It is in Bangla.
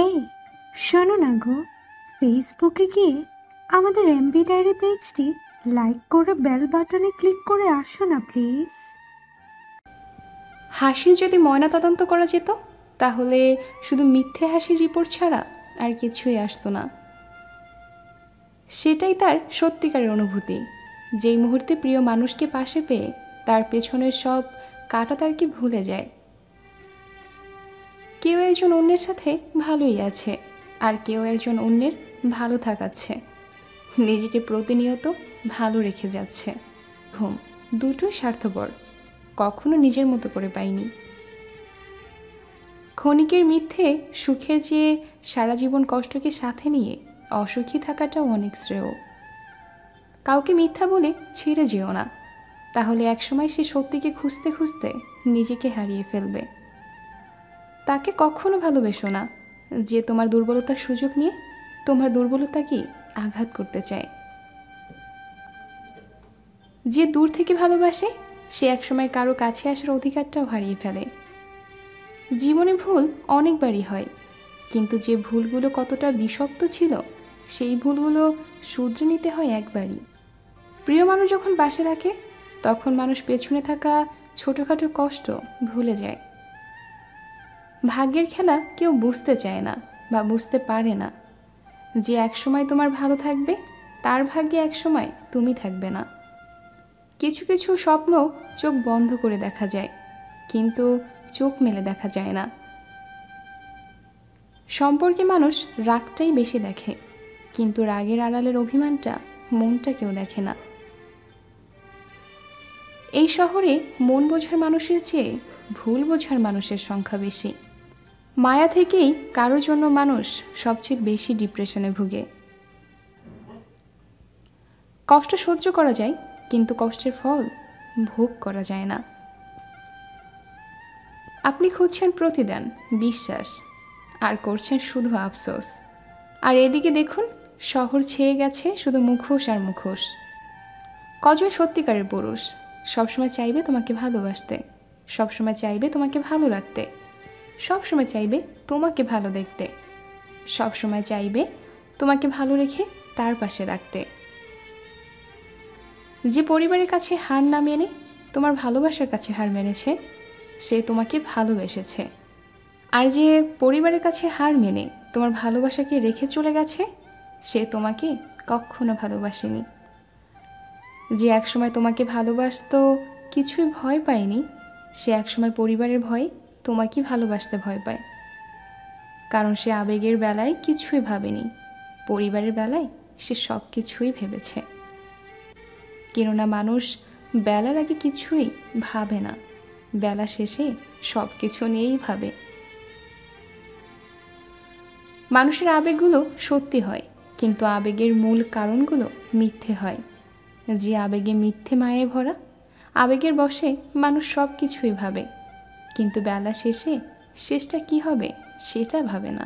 এই শোনো না গো, ফেসবুকে গিয়ে আমাদের এমবি ডায়েরি পেজটি লাইক করে বেল বাটনে ক্লিক করে আসো না প্লিজ। হাসির যদি ময়নাতদন্ত করা যেত তাহলে শুধু মিথ্যে হাসির রিপোর্ট ছাড়া আর কিছুই আসতো না। সেটাই তার সত্যিকারের অনুভূতি, যেই মুহূর্তে প্রিয় মানুষকে পাশে পেয়ে তার পেছনের সব কাটাতারকে ভুলে যায়। কেউ একজন অন্যের সাথে ভালোই আছে, আর কেউ একজন অন্যের ভালো থাকাচ্ছে, নিজেকে প্রতিনিয়ত ভালো রেখে যাচ্ছে। ঘুম দুটোই স্বার্থপর, কখনো নিজের মতো করে পাইনি। ক্ষণিকের মিথ্যে সুখের চেয়ে সারা জীবন কষ্টকে সাথে নিয়ে অসুখী থাকাটাও অনেক শ্রেয়। কাউকে মিথ্যা বলে ছেড়ে যেও না, তাহলে একসময় সে সত্যিকে খুঁজতে খুঁজতে নিজেকে হারিয়ে ফেলবে। তাকে কখনো ভালোবেসো না যে তোমার দুর্বলতার সুযোগ নিয়ে তোমার দুর্বলতাকেই আঘাত করতে চায়। যে দূর থেকে ভালোবাসে সে একসময় কারো কাছে আসার অধিকারটাও হারিয়ে ফেলে। জীবনে ভুল অনেকবারই হয়, কিন্তু যে ভুলগুলো কতটা বিষাক্ত ছিল সেই ভুলগুলো শুধরে নিতে হয় একবারই। প্রিয় মানুষ যখন পাশে থাকে তখন মানুষ পেছনে থাকা ছোটোখাটো কষ্ট ভুলে যায়। ভাগ্যের খেলা কেউ বুঝতে চায় না বা বুঝতে পারে না। যে একসময় তোমার ভালো থাকবে তার ভাগ্যে একসময় তুমি থাকবে না। কিছু কিছু স্বপ্ন চোখ বন্ধ করে দেখা যায়, কিন্তু চোখ মেলে দেখা যায় না। সম্পর্কে মানুষ রাগটাই বেশি দেখে, কিন্তু রাগের আড়ালের অভিমানটা মনটা কেউ দেখে না। এই শহরে মন বোঝার মানুষের চেয়ে ভুল বোঝার মানুষের সংখ্যা বেশি। মায়া থেকেই কারোর জন্য মানুষ সবচেয়ে বেশি ডিপ্রেশনে ভুগে। কষ্ট সহ্য করা যায়, কিন্তু কষ্টের ফল ভোগ করা যায় না। আপনি খুঁজছেন প্রতিদান, বিশ্বাস, আর করছেন শুধু আফসোস। আর এদিকে দেখুন, শহর ছেয়ে গেছে শুধু মুখোশ আর মুখোশ। কজন সত্যিকারের পুরুষ সবসময় চাইবে তোমাকে ভালোবাসতে, সবসময় চাইবে তোমাকে ভালো রাখতে, সবসময় চাইবে তোমাকে ভালো দেখতে, সবসময় চাইবে তোমাকে ভালো রেখে তার পাশে রাখতে। যে পরিবারের কাছে হার না মেনে তোমার ভালোবাসার কাছে হার মেনেছে সে তোমাকে ভালোবেসেছে। আর যে পরিবারের কাছে হার মেনে তোমার ভালোবাসাকে রেখে চলে গেছে সে তোমাকে কখনো ভালোবাসেনি। যে একসময় তোমাকে ভালোবাসতো কিছুই ভয় পায়নি, সে একসময় পরিবারের ভয়ে তোমাকে ভালোবাসতে ভয় পায়। কারণ সে আবেগের বেলায় কিছুই ভাবেনি, পরিবারের বেলায় সে সব কিছুই ভেবেছে। কেননা মানুষ বেলার আগে কিছুই ভাবে না, বেলা শেষে সব কিছু নিয়েই ভাবে। মানুষের আবেগগুলো সত্যি হয়, কিন্তু আবেগের মূল কারণগুলো মিথ্যে হয়। যে আবেগে মিথ্যে মায়ে ভরা, আবেগের বশে মানুষ সব কিছুই ভাবে, কিন্তু বেলা শেষে শেষটা কি হবে সেটা ভাবে না।